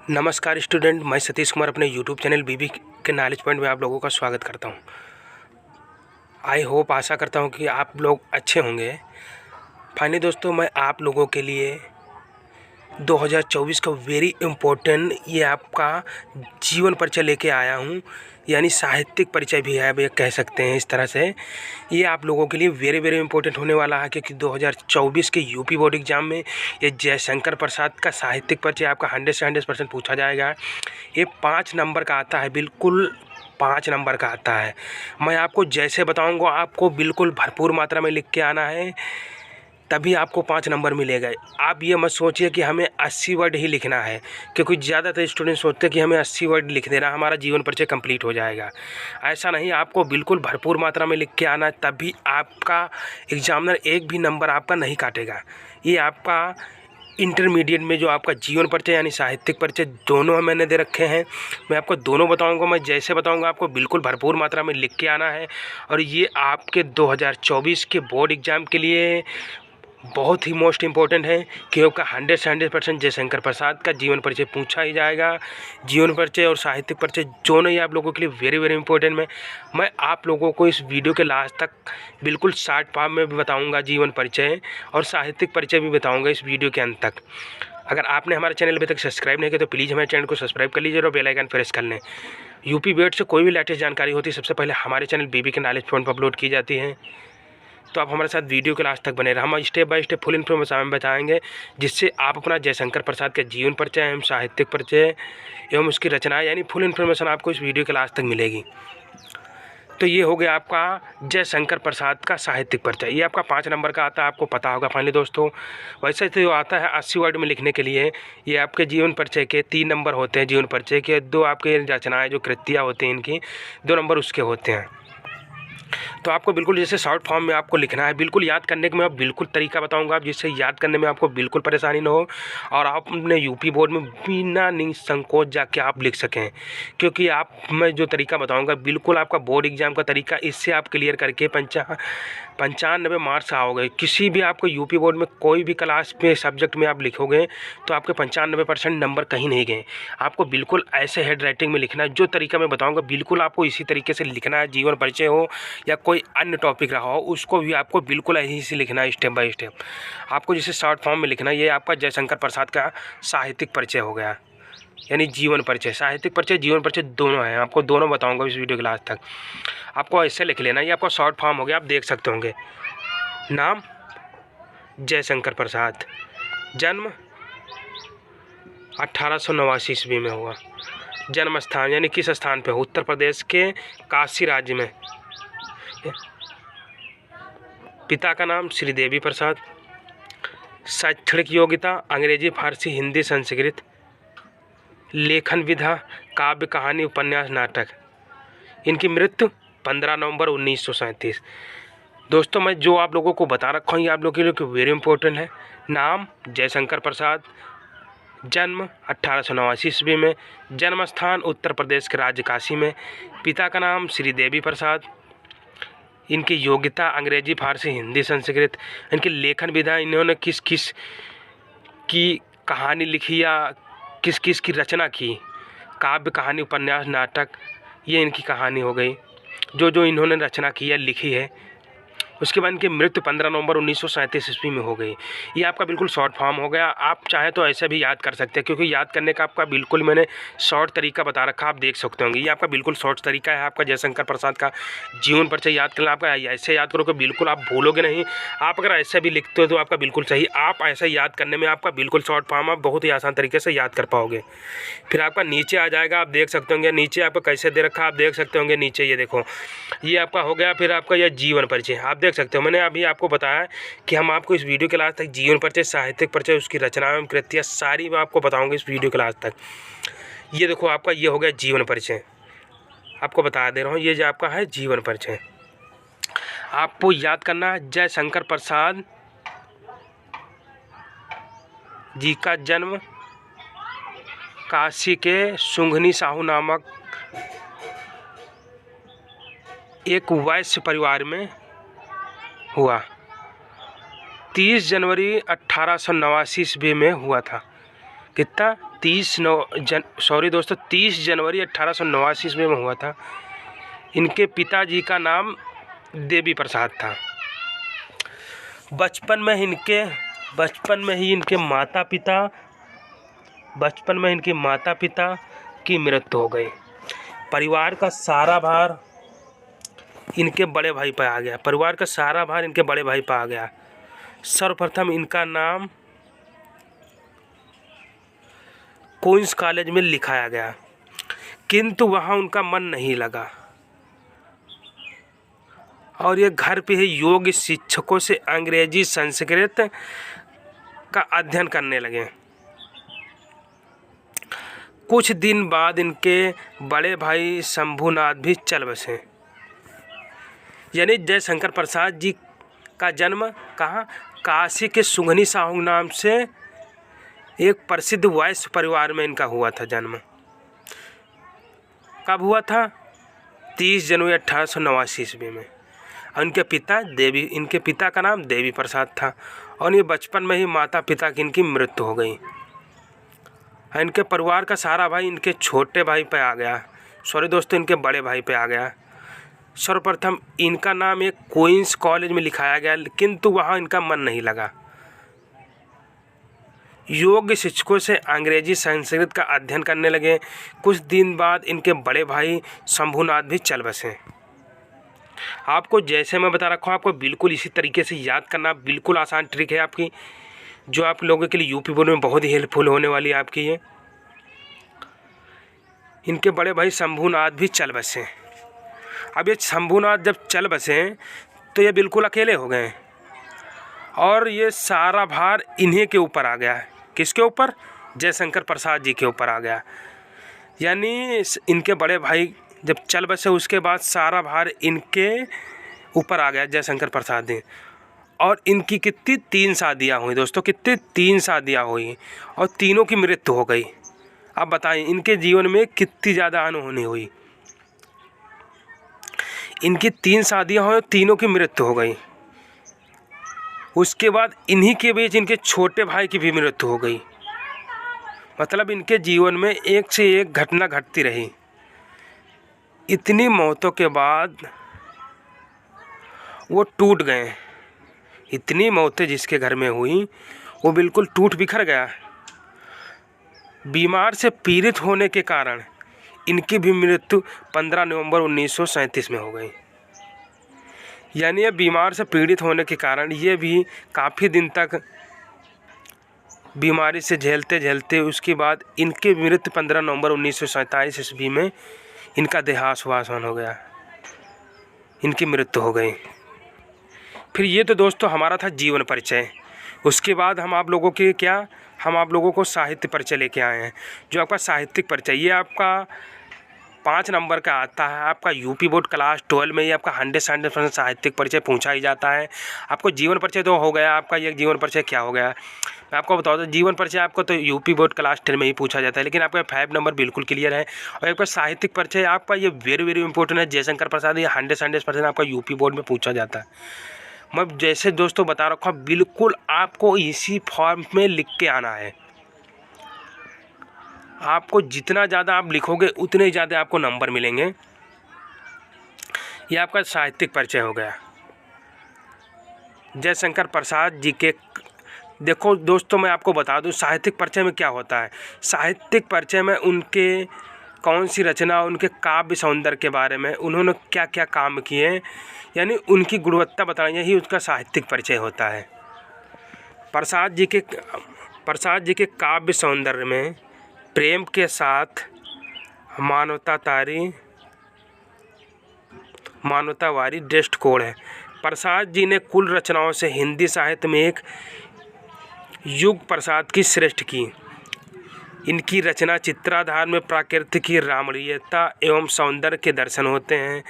नमस्कार स्टूडेंट, मैं सतीश कुमार अपने यूट्यूब चैनल बीबी के नॉलेज पॉइंट में आप लोगों का स्वागत करता हूं। आई होप आशा करता हूं कि आप लोग अच्छे होंगे। फाइनली दोस्तों, मैं आप लोगों के लिए 2024 का वेरी इम्पोर्टेंट ये आपका जीवन परिचय लेके आया हूं, यानी साहित्यिक परिचय भी है, आप ये कह सकते हैं इस तरह से। ये आप लोगों के लिए वेरी वेरी इंपॉर्टेंट होने वाला है, क्योंकि 2024 के यूपी बोर्ड एग्जाम में ये जयशंकर प्रसाद का साहित्यिक परिचय आपका 100 से 100% पूछा जाएगा। ये 5 नंबर का आता है, बिल्कुल 5 नंबर का आता है। मैं आपको जैसे बताऊंगा आपको बिल्कुल भरपूर मात्रा में लिख के आना है, तभी आपको 5 नंबर मिलेगा। आप ये मत सोचिए कि हमें 80 वर्ड ही लिखना है, क्योंकि ज़्यादातर स्टूडेंट सोचते हैं कि हमें 80 वर्ड लिख देना हमारा जीवन परिचय कंप्लीट हो जाएगा। ऐसा नहीं, आपको बिल्कुल भरपूर मात्रा में लिख के आना है, तभी आपका एग्जामिनर एक भी नंबर आपका नहीं काटेगा। ये आपका इंटरमीडिएट में जो आपका जीवन परिचय यानी साहित्यिक परिचय दोनों मैंने दे रखे हैं। मैं आपको दोनों बताऊंगा, मैं जैसे बताऊंगा आपको बिल्कुल भरपूर मात्रा में लिख के आना है। और ये आपके 2024 के बोर्ड एग्ज़ाम के लिए बहुत ही मोस्ट इम्पोर्टेंट है, क्योंकि 100 से 100% जयशंकर प्रसाद का जीवन परिचय पूछा ही जाएगा। जीवन परिचय और साहित्यिक परिचय दोनों ही आप लोगों के लिए वेरी वेरी इंपॉर्टेंट में मैं आप लोगों को इस वीडियो के लास्ट तक बिल्कुल शॉर्ट फॉर्म में भी बताऊंगा जीवन परिचय और साहित्यिक परिचय भी बताऊंगा इस वीडियो के अंत तक। अगर आपने हमारे चैनल अभी तक सब्सक्राइब नहीं किया तो प्लीज़ हमारे चैनल को सब्सक्राइब कर लीजिए और बेल आइकन प्रेस कर लें। यूपी बोर्ड से कोई भी लेटेस्ट जानकारी होती है सबसे पहले हमारे चैनल बीबी के नॉलेज पॉइंट पर अपलोड की जाती है। तो आप हमारे साथ वीडियो के लास्ट तक बने रहे, हम step by step full information बताएंगे, जिससे आप अपना जयशंकर प्रसाद का जीवन परिचय एवं साहित्यिक परिचय एवं उसकी रचना यानी फुल इन्फॉर्मेशन आपको इस वीडियो के लास्ट तक मिलेगी। तो ये हो गया आपका जयशंकर प्रसाद का साहित्यिक परिचय। ये आपका 5 नंबर का आता है, आपको पता होगा फाइनली दोस्तों। वैसे तो आता है 80 वर्ड में लिखने के लिए। ये आपके जीवन परिचय के 3 नंबर होते हैं, जीवन परिचय के 2 आपके रचनाएँ जो कृतियाँ होती हैं इनकी 2 नंबर उसके होते हैं। तो आपको बिल्कुल जैसे शॉर्ट फॉर्म में आपको लिखना है, बिल्कुल याद करने के मैं बिल्कुल तरीका बताऊंगा, जिससे याद करने में आपको बिल्कुल परेशानी ना हो और आप अपने यूपी बोर्ड में बिना निसंकोच जाके आप लिख सकें। क्योंकि आप मैं जो तरीका बताऊंगा बिल्कुल आपका बोर्ड एग्जाम का तरीका, इससे आप क्लियर करके 95 मार्क्स आओगे। किसी भी आपको यूपी बोर्ड में कोई भी क्लास में सब्जेक्ट में आप लिखोगे तो आपके 95% नंबर कहीं नहीं गए। आपको बिल्कुल ऐसे हैंड राइटिंग में लिखना है, जो तरीका मैं बताऊँगा बिल्कुल आपको इसी तरीके से लिखना है। जीवन परिचय हो या कोई अन्य टॉपिक रहा हो उसको भी आपको बिल्कुल ऐसे ही लिखना है, स्टेप बाय स्टेप। आपको जैसे शॉर्ट फॉर्म में लिखना है, ये आपका जयशंकर प्रसाद का साहित्यिक परिचय हो गया, यानी जीवन परिचय। साहित्यिक परिचय जीवन परिचय दोनों हैं, आपको दोनों बताऊंगा इस वीडियो के लास्ट तक। आपको ऐसे लिख लेना, ये आपका शॉर्ट फॉर्म हो गया, आप देख सकते होंगे। नाम जयशंकर प्रसाद, जन्म 1889 ईस्वी में हुआ। जन्म स्थान यानी किस स्थान पे, उत्तर प्रदेश के काशी राज्य में। पिता का नाम श्रीदेवी प्रसाद। शैक्षणिक योग्यता अंग्रेजी, फारसी, हिंदी, संस्कृत। लेखन विधा काव्य, कहानी, उपन्यास, नाटक। इनकी मृत्यु 15 नवंबर 1937। दोस्तों, मैं जो आप लोगों को बता रखा हूँ ये आप लोगों के लिए वेरी इंपॉर्टेंट है। नाम जयशंकर प्रसाद, जन्म 1889 ईस्वी में, जन्म स्थान उत्तर प्रदेश के राज्य काशी में। पिता का नाम श्रीदेवी प्रसाद। इनकी योग्यता अंग्रेजी, फारसी, हिंदी, संस्कृत। इनकी लेखन विधा, इन्होंने किस किस की कहानी लिखी या किस किस की रचना की। काव्य, कहानी, उपन्यास, नाटक, ये इनकी कहानी हो गई जो जो इन्होंने रचना की है, लिखी है। उसके बाद इनकी मृत्यु 15 नवंबर 1937 ईस्वी में हो गई। ये आपका बिल्कुल शॉर्ट फॉर्म हो गया। आप चाहे तो ऐसे भी याद कर सकते हैं, क्योंकि याद करने का आपका बिल्कुल मैंने शॉर्ट तरीका बता रखा, आप देख सकते होंगे। ये आपका बिल्कुल शॉर्ट तरीका है आपका जयशंकर प्रसाद का जीवन परिचय याद करना। आपका ऐसे याद करोगे बिल्कुल आप भूलोगे नहीं। आप अगर ऐसे भी लिखते हो तो आपका बिल्कुल सही। आप ऐसे याद करने में आपका बिल्कुल शॉर्ट फॉर्म आप बहुत ही आसान तरीके से याद कर पाओगे। फिर आपका नीचे आ जाएगा, आप देख सकते होंगे नीचे आपका कैसे दे रखा, आप देख सकते होंगे नीचे। ये देखो, ये आपका हो गया। फिर आपका यह जीवन परिचय आप देख सकते हो। मैंने अभी आपको बताया कि हम आपको इस वीडियो के लास्ट तक जीवन परिचय, साहित्यिक परिचय, उसकी रचना एवं कृतियाँ सारी मैं आपको बताऊंगा इस वीडियो के लास्ट तक। ये देखो, आपका ये हो गया जीवन परिचय। आपको बता दे रहा हूँ, ये जो आपका है जीवन परिचय, आपको याद करना है। जयशंकर प्रसाद जी का जन्म काशी के सुंघनी साहू नामक एक वैश्य परिवार में हुआ। 30 जनवरी 1889 ईस्वी में हुआ था। कितना? 30 जनवरी 1889 ईस्वी में हुआ था। इनके पिताजी का नाम देवी प्रसाद था। बचपन में ही इनके माता पिता की मृत्यु हो गई। परिवार का सारा भार इनके बड़े भाई पर आ गया। सर्वप्रथम इनका नाम क्वींस कॉलेज में लिखाया गया, किंतु वहाँ उनका मन नहीं लगा और ये घर पे ही योग्य शिक्षकों से अंग्रेजी संस्कृत का अध्ययन करने लगे। कुछ दिन बाद इनके बड़े भाई शंभूनाथ भी चल बसे। यानी जयशंकर प्रसाद जी का जन्म कहाँ? काशी के सुंघनी साहू नाम से एक प्रसिद्ध वैश्य परिवार में इनका हुआ था जन्म। कब हुआ था? 30 जनवरी 1889 ईस्वी में। इनके पिता का नाम देवी प्रसाद था और ये बचपन में ही माता पिता की इनकी मृत्यु हो गई। इनके परिवार का सारा भाई इनके छोटे भाई पे आ गया, इनके बड़े भाई पे आ गया। सर्वप्रथम इनका नाम एक क्वींस कॉलेज में लिखाया गया, किंतु वहाँ इनका मन नहीं लगा। योग्य शिक्षकों से अंग्रेजी संस्कृत का अध्ययन करने लगे। कुछ दिन बाद इनके बड़े भाई शंभूनाथ भी चल बसे। आपको जैसे मैं बता रखा हूँ, आपको बिल्कुल इसी तरीके से याद करना बिल्कुल आसान ट्रिक है आपकी, जो आप लोगों के लिए यूपी बोर्ड में बहुत ही हेल्पफुल होने वाली है आपकी ये। इनके बड़े भाई शंभूनाथ भी चल बसे। अब ये शंभूनाथ जब चल बसे तो ये बिल्कुल अकेले हो गए और ये सारा भार इन्हीं के ऊपर आ गया। किसके ऊपर? जयशंकर प्रसाद जी के ऊपर आ गया। यानी इनके बड़े भाई जब चल बसे उसके बाद सारा भार इनके ऊपर आ गया जयशंकर प्रसाद जी। और इनकी कितनी 3 शादियाँ हुई दोस्तों, 3 शादियाँ हुई और तीनों की मृत्यु हो गई। अब बताइए इनके जीवन में कितनी ज़्यादा अनहोनी हुई। इनकी 3 शादियाँ हुई और तीनों की मृत्यु हो गई। उसके बाद इन्हीं के बीच इनके छोटे भाई की भी मृत्यु हो गई। मतलब इनके जीवन में एक से एक घटना घटती रही। इतनी मौतों के बाद वो टूट गए। इतनी मौतें जिसके घर में हुई वो बिल्कुल टूट बिखर गया। बीमार से पीड़ित होने के कारण इनकी भी मृत्यु 15 नवंबर 1937 में हो गई। यानी ये बीमार से पीड़ित होने के कारण ये भी काफ़ी दिन तक बीमारी से झेलते उसके बाद इनकी मृत्यु 15 नवंबर 1947 ईस्वी में इनका देहावसान हो गया, इनकी मृत्यु हो गई। फिर ये तो दोस्तों हमारा था जीवन परिचय। उसके बाद हम आप लोगों को साहित्य परिचय लेके आए हैं। जो आपका साहित्यिक परिचय ये आपका 5 नंबर का आता है। आपका यूपी बोर्ड क्लास 12 में ही आपका 100% साहित्यिक परिचय पूछा ही जाता है। आपको जीवन परिचय तो हो गया, आपका ये जीवन परिचय क्या हो गया मैं आपको बता दूं। जीवन परिचय आपको तो यूपी बोर्ड क्लास 10 में ही पूछा जाता है, लेकिन आपका 5 नंबर बिल्कुल क्लियर है। और आपका साहित्यिक परिचय आपका ये वेरी इंपॉर्टेंट है। जयशंकर प्रसाद ये 100% आपका यूपी बोर्ड में पूछा जाता है। मैं जैसे दोस्तों बता रखा हूँ बिल्कुल आपको इसी फॉर्म में लिख के आना है। आपको जितना ज़्यादा आप लिखोगे उतने ज़्यादा आपको नंबर मिलेंगे। ये आपका साहित्यिक परिचय हो गया जयशंकर प्रसाद जी के। देखो दोस्तों मैं आपको बता दूं साहित्यिक परिचय में क्या होता है। साहित्यिक परिचय में उनके कौन सी रचना, उनके काव्य सौंदर्य के बारे में उन्होंने क्या क्या काम किए, यानी उनकी गुणवत्ता बताना, यही उसका साहित्यिक परिचय होता है। प्रसाद जी के काव्य सौंदर्य में प्रेम के साथ मानवतावादी दृष्टिकोण है। प्रसाद जी ने कुल रचनाओं से हिंदी साहित्य में एक युग प्रसाद की श्रेष्ठ की। इनकी रचना चित्राधार में प्रकृति की रमणीयता एवं सौंदर्य के दर्शन होते हैं।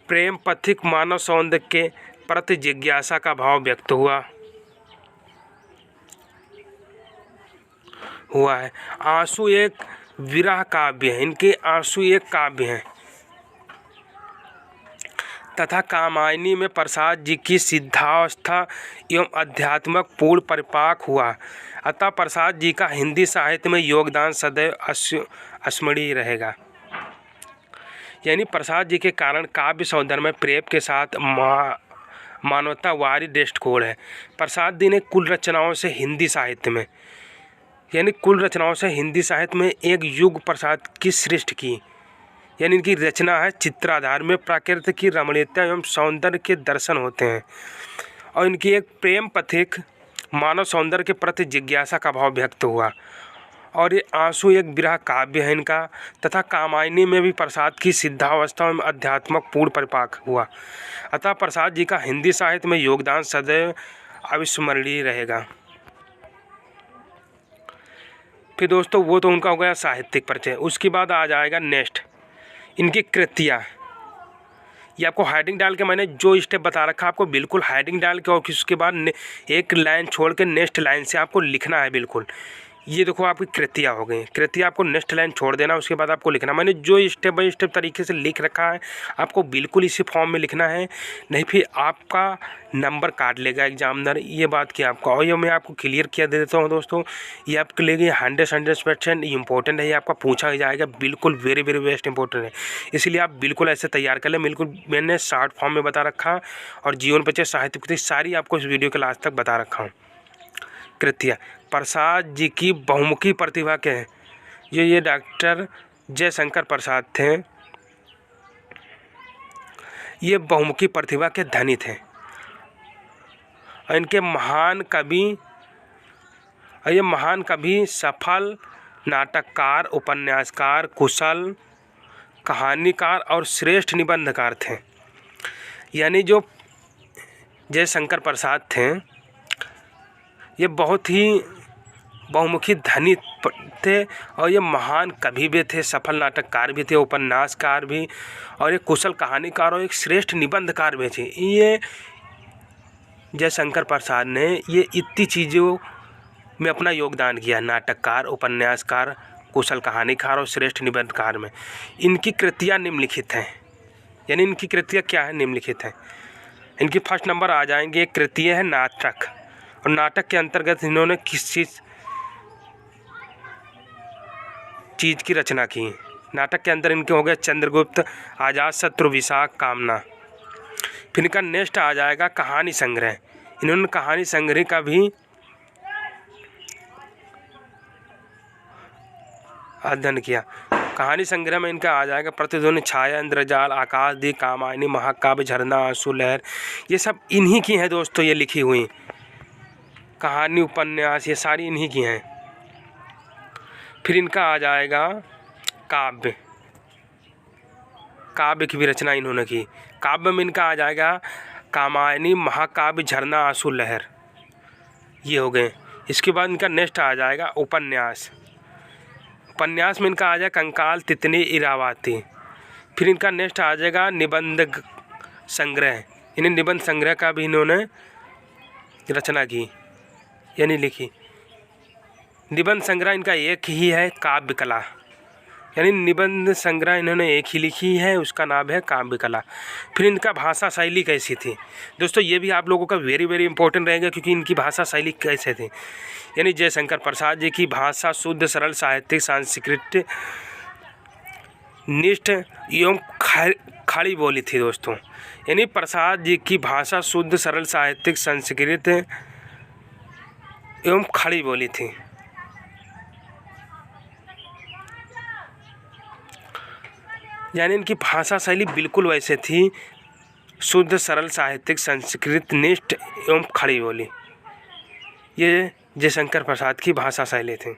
प्रेम पथिक मानव सौंदर्य के प्रति जिज्ञासा का भाव व्यक्त हुआ है। आंसू एक विरह काव्य है, इनके आंसू एक काव्य हैं। तथा कामायनी में प्रसाद जी की सिद्धावस्था एवं अध्यात्मक पूर्ण परिपाक हुआ। अतः प्रसाद जी का हिंदी साहित्य में योगदान सदैव स्मरणीय रहेगा। यानी प्रसाद जी के कारण काव्य सौंदर्य में प्रेम के साथ मानवतावादी दृष्टिकोण है। प्रसाद जी ने कुल रचनाओं से हिंदी साहित्य में एक युग प्रसाद की सृष्टि की। यानी इनकी रचना है चित्राधार में प्रकृति की रमणीयता एवं सौंदर्य के दर्शन होते हैं, और इनकी एक प्रेम पथिक मानव सौंदर्य के प्रति जिज्ञासा का भाव व्यक्त हुआ। और ये आंसू एक विरह काव्य है इनका, तथा कामायनी में भी प्रसाद की सिद्धावस्था में अध्यात्मक पूर्ण परिपाक हुआ। अतः प्रसाद जी का हिंदी साहित्य में योगदान सदैव अविस्मरणीय रहेगा। फिर दोस्तों वो तो उनका हो गया साहित्यिक परिचय। उसके बाद आ जाएगा नेक्स्ट इनकी कृतियाँ। ये आपको हेडिंग डाल के मैंने जो स्टेप बता रखा आपको बिल्कुल हेडिंग डाल के, और उसके बाद एक लाइन छोड़ के नेक्स्ट लाइन से आपको लिखना है बिल्कुल। ये देखो आपकी कृतियाँ हो गई। कृतियाँ आपको नेक्स्ट लाइन छोड़ देना, उसके बाद आपको लिखना। मैंने जो स्टेप बाय स्टेप तरीके से लिख रखा है आपको बिल्कुल इसी फॉर्म में लिखना है, नहीं फिर आपका नंबर काट लेगा एग्जामिनर। ये बात की आपको, और ये मैं आपको क्लियर किया दे देता हूँ दोस्तों। ये आपके लिए 100% इंपॉर्टेंट है। ये आपका पूछा ही जाएगा, बिल्कुल वेरी वेरी बेस्ट इंपॉर्टेंट है। इसलिए आप बिल्कुल ऐसे तैयार कर लें। बिल्कुल मैंने शॉर्ट फॉर्म में बता रखा, और जीवन परिचय, साहित्य कृति सारी आपको इस वीडियो के लास्ट तक बता रखा हूँ। कृतियाँ प्रसाद जी की बहुमुखी प्रतिभा के हैं। ये डॉक्टर जयशंकर प्रसाद थे। ये बहुमुखी प्रतिभा के धनी थे, और इनके महान कवि सफल नाटककार, उपन्यासकार, कुशल कहानीकार और श्रेष्ठ निबंधकार थे। यानी जो जयशंकर प्रसाद थे ये बहुत ही बहुमुखी धनी थे, और ये महान कवि भी थे, सफल नाटककार भी थे, उपन्यासकार भी, और ये कुशल कहानीकार और एक श्रेष्ठ निबंधकार भी थे। ये जयशंकर प्रसाद ने ये इतनी चीज़ों में अपना योगदान किया, नाटककार, उपन्यासकार, कुशल कहानीकार और श्रेष्ठ निबंधकार में। इनकी कृतियाँ निम्नलिखित हैं। यानी इनकी कृतियाँ क्या है, निम्नलिखित हैं। इनकी फर्स्ट नंबर आ जाएंगे, एक कृति है नाटक, और नाटक के अंतर्गत इन्होंने किस चीज़ की रचना की। नाटक के अंदर इनके हो गए चंद्रगुप्त, अजातशत्रु, विशाख, कामना। फिर इनका नेक्स्ट आ जाएगा कहानी संग्रह। इन्होंने कहानी संग्रह का भी अध्ययन किया। कहानी संग्रह में इनका आ जाएगा प्रतिध्वनि, छाया, इंद्रजाल, आकाशदीप, कामायनी, महाकाव्य, झरना, आंसू, लहर। ये सब इन्हीं की हैं दोस्तों, ये लिखी हुई कहानी, उपन्यास, ये सारी इन्हीं की हैं। फिर इनका आ जाएगा काव्य। काव्य की भी रचना इन्होंने की। काव्य में इनका आ जाएगा कामायनी, महाकाव्य, झरना, आंसू, लहर, ये हो गए। इसके बाद इनका नेक्स्ट आ जाएगा उपन्यास। उपन्यास में इनका आ जाएगा कंकाल, तितली, इरावती। फिर इनका नेक्स्ट आ जाएगा निबंध संग्रह। इन्हें निबंध संग्रह का भी इन्होंने रचना की, यानी लिखी। निबंध संग्रह इनका एक ही है, काव्य कला। यानी निबंध संग्रह इन्होंने एक ही लिखी है, उसका नाम है काव्य कला। फिर इनका भाषा शैली कैसी थी दोस्तों, ये भी आप लोगों का वेरी वेरी इंपॉर्टेंट रहेगा, क्योंकि इनकी भाषा शैली कैसे थी। यानी जयशंकर प्रसाद जी की भाषा शुद्ध, सरल, साहित्यिक, सांस्कृतिक, निष्ठ एवं खड़ी बोली थी दोस्तों। यानी प्रसाद जी की भाषा शुद्ध, सरल, साहित्यिक, संस्कृत एवं खड़ी बोली थी। यानी इनकी भाषा शैली बिल्कुल वैसे थी, शुद्ध, सरल, साहित्यिक, संस्कृत, निष्ठ एवं खड़ी बोली। ये जयशंकर प्रसाद की भाषा शैली थी।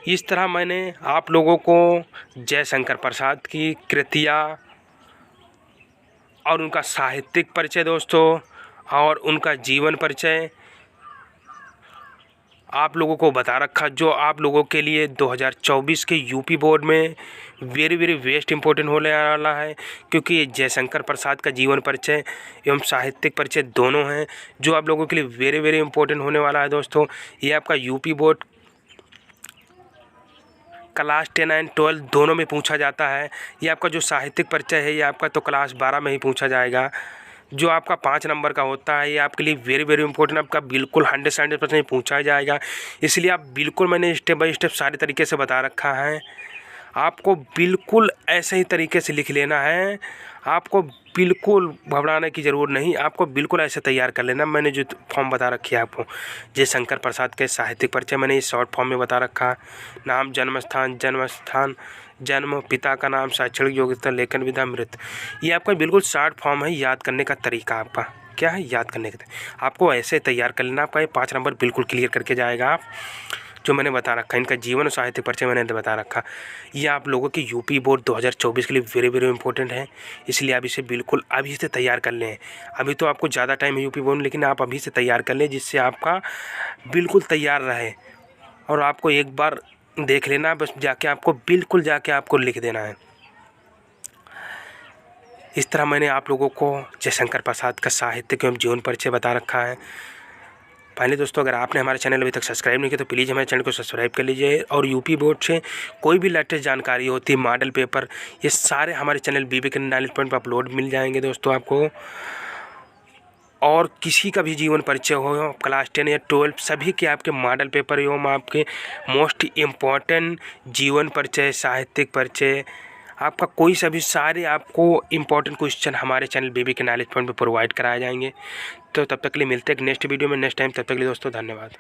इस तरह मैंने आप लोगों को जयशंकर प्रसाद की कृतियाँ और उनका साहित्यिक परिचय दोस्तों, और उनका जीवन परिचय आप लोगों को बता रखा, जो आप लोगों के लिए 2024 के यूपी बोर्ड में वेरी वेरी बेस्ट इंपॉर्टेंट होने वाला है, क्योंकि ये जयशंकर प्रसाद का जीवन परिचय एवं साहित्यिक परिचय दोनों हैं, जो आप लोगों के लिए वेरी वेरी इंपॉर्टेंट होने वाला है दोस्तों। ये आपका यूपी बोर्ड क्लास 10 एंड 12 दोनों में पूछा जाता है। ये आपका जो साहित्यिक परिचय है ये आपका तो क्लास 12 में ही पूछा जाएगा। जो आपका 5 नंबर का होता है, ये आपके लिए वेरी वेरी इंपॉर्टेंट, आपका बिल्कुल 100% पूछा जाएगा। इसलिए आप बिल्कुल, मैंने स्टेप बाय स्टेप सारे तरीके से बता रखा है, आपको बिल्कुल ऐसे ही तरीके से लिख लेना है। आपको बिल्कुल घबराने की ज़रूरत नहीं, आपको बिल्कुल ऐसे तैयार कर लेना। मैंने जो फॉर्म बता रखी है आपको, जयशंकर प्रसाद के साहित्यिक परिचय, मैंने इस शॉर्ट फॉर्म में बता रखा। नाम, जन्म, जन्म, पिता का नाम, शैक्षणिक योग्यता, लेखन विधा, मृत। ये आपका बिल्कुल शॉर्ट फॉर्म है। याद करने का तरीका आपका क्या है, याद करने का आपको ऐसे तैयार कर लेना। आपका ये 5 नंबर बिल्कुल क्लियर करके जाएगा आप, जो मैंने बता रखा। इनका जीवन और साहित्य परिचय मैंने बता रखा। ये आप लोगों की यूपी बोर्ड 2024 के लिए वेरी वेरी इंपॉर्टेंट है। इसलिए आप इसे बिल्कुल अभी से तैयार कर लें। अभी तो आपको ज़्यादा टाइम है यूपी बोर्ड, लेकिन आप अभी से तैयार कर लें, जिससे आपका बिल्कुल तैयार रहे। और आपको एक बार देख लेना, बस जाके आपको बिल्कुल जाके आपको लिख देना है। इस तरह मैंने आप लोगों को जयशंकर प्रसाद का साहित्य एवं जीवन परिचय बता रखा है। फाइनली दोस्तों, अगर आपने हमारे चैनल अभी तक सब्सक्राइब नहीं किया तो प्लीज़ हमारे चैनल को सब्सक्राइब कर लीजिए। और यूपी बोर्ड से कोई भी लेटेस्ट जानकारी होती है, मॉडल पेपर, ये सारे हमारे चैनल BBK नॉलेज पॉइंट पर अपलोड मिल जाएंगे दोस्तों आपको। और किसी का भी जीवन परिचय हो, क्लास 10 या 12, सभी के आपके मॉडल पेपर एवं आपके मोस्ट इम्पॉर्टेंट जीवन परिचय, साहित्यिक परिचय, आपका कोई सा भी सारे आपको इम्पॉर्टेंट क्वेश्चन हमारे चैनल BBK नॉलेज पॉइंट पर प्रोवाइड कराए जाएंगे। तो तब तक के लिए मिलते हैं नेक्स्ट वीडियो में नेक्स्ट टाइम। तब तक के लिए दोस्तों धन्यवाद।